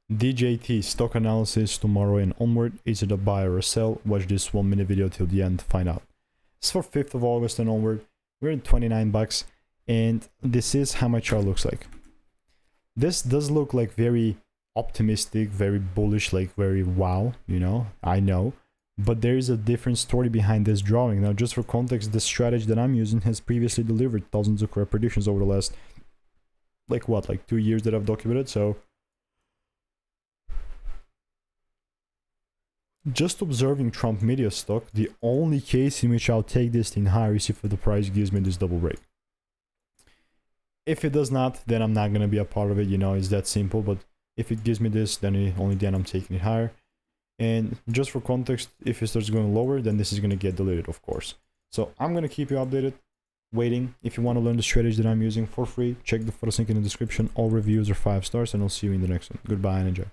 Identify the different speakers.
Speaker 1: DJT stock analysis tomorrow and onward. Is it a buy or a sell? Watch this 1 minute video till the end to find out. It's for 5th of August and onward. We're at 29 bucks, and this is how my chart looks like. This does look like very optimistic, very bullish, like very wow, you know, I know. But there is a different story behind this drawing. Now, just for context, the strategy that I'm using has previously delivered thousands of correct predictions over the last, like 2 years that I've documented. So just observing Trump media stock, the only case in which I'll take this thing higher is if the price gives me this double break. If it does not, then I'm not going to be a part of it, you know, it's that simple. But if it gives me this, then only then I'm taking it higher. And just for context, if it starts going lower, then this is going to get deleted, of course. So I'm going to keep you updated, waiting. If you want to learn the strategy that I'm using for free, check the first link in the description. All reviews are 5 stars, and I'll see you in the next one. Goodbye and enjoy.